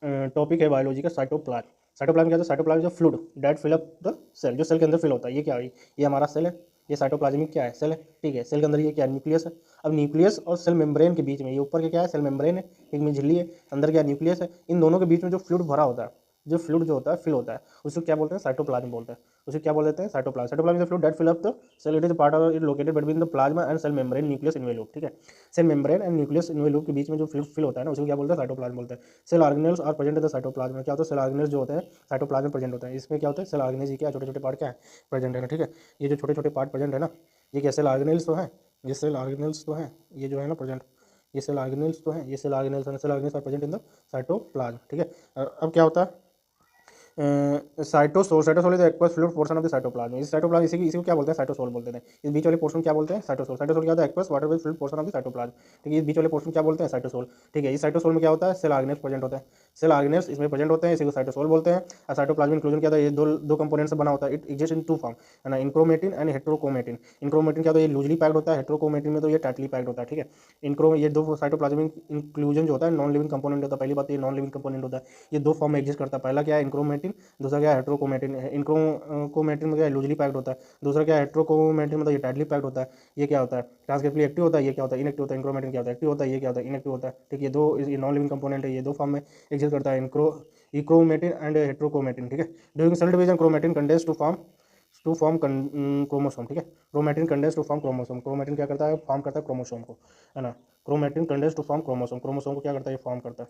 Topic है biology का cytoplasm. Cytoplasm क्या होता है? साइटोप्लाज्म जो fluid that fill up the cell, जो सेल के अंदर फिल होता है। ये क्या है? ये हमारा सेल है। ये साइटोप्लाज्मिक क्या है? सेल है। ठीक है, सेल के अंदर ये क्या है? न्यूक्लियस है। अब न्यूक्लियस और सेल मेम्ब्रेन के बीच में, ये ऊपर के क्या है? सेल मेम्ब्रेन है, एक में झिल्ली है, अंदर क्या? न्यूक्लियस है। इन दोनों के बीच में जो फ्लूइड भरा होता है, जो फ्लूइड जो होता है फिल होता है, उसको क्या बोलते हैं? साइटोप्लाज्म बोलते हैं। उसे क्या बोल देते हैं? Cytoplasm. Cytoplasm is the fluid that fill up the cell, it is part of it located between the plasma and cell membrane nucleus envelope. ठीक है, cell membrane and nucleus envelope के बीच में जो फ्लूइड फिल होता है ना, उसको क्या बोलते हैं? साइटोप्लाज्म बोलते हैं। Cell organelles are present in the cytoplasm में क्या होता है? सेल ऑर्गेनेल्स जो होते हैं साइटोप्लाज्म प्रेजेंट होते हैं। इसमें क्या होता है? सेल ऑर्गेनेल्स क्या छोटे छोटे पार्ट क्या है? प्रेजेंट है ना। ठीक है, ये जो छोटे छोटे पार्ट प्रेजेंट है ना, ये क्या सेल ऑर्गेनेल्स तो है, ये सेल ऑर्गेनेल्स तो है, ये जो है ना प्रेजेंट, ये सेल ऑर्गेनेल्स तो है, ये सेल ऑर्गेनेल्स है, cell organelles are present in the cytoplasm. ठीक है, अब क्या होता है? Cytosol. Cytosol is aqueous fluid portion of the cytoplasm. इस साइटोप्लाज्म इसी को क्या बोलते हैं? साइटोसोल बोलते हैं। इस बीच वाले पोर्शन क्या बोलते हैं? साइटोसोल। साइटोसोल क्या होता है? Aqueous water with fluid portion of the cytoplasm. ठीक है, इस बीच वाले पोर्शन क्या बोलते हैं? साइटोसोल। ठीक है, इस साइटोसोल में क्या होता है? सेल ऑर्गेनेल्स प्रेजेंट होते हैं। सेल ऑर्गेनेल्स इसमें प्रेजेंट होते हैं, इसी को साइटोसोल बोलते हैं। और साइटोप्लाज्म इंक्लूजन क्या होता है? ये दो कंपोनेंट से बना होता है। It exist in two form, है ना, इनक्रोमेटिन एंड हेट्रोक्रोमेटिन। इनक्रोमेटिन क्या होता है? ये लूजली पैक्ड होता है, हेट्रोक्रोमेटिन में तो ये टाइटली पैक्ड होता है। ठीक है, इनक्रो ये दो साइटोप्लाज्मिक इंक्लूजन जो होता है नॉन लिविंग कंपोनेंट होता है। पहली बात, ये नॉन लिविंग कंपोनेंट होता है। ये दो फॉर्म में एग्जिस्ट करता है। पहला क्या है? इनक्रोमेटिन, दूसरा क्या है? हेट्रोक्रोमेटिन। इनक्रोमेटिन में क्या है? लूजली पैक्ड होता है। दूसरा क्या है? हेट्रोक्रोमेटिन मतलब ये टाइटली पैक्ड होता है। ये क्या होता है? ट्रांसक्रिप्शनली एक्टिव होता है, ये क्या होता है? इनएक्टिव होता है। इनक्रोमेटिन क्या होता है? एक्टिव होता है, ये क्या होता है? इनएक्टिव होता है। ठीक है, ये दो नॉन लिविंग कंपोनेंट है, ये दो फॉर्म में एग्जिस्ट करता है, इक्रोमेटिन एंड हेट्रोक्रोमेटिन। ठीक है, during cell division chromatin condense to form chromosome. ठीक है, chromatin condense to form chromosome. Chromatin क्या करता है? फॉर्म करता है क्रोमोसोम को, है ना। Chromatin condense to form chromosome. Chromosome को क्या करता है? फॉर्म करता है।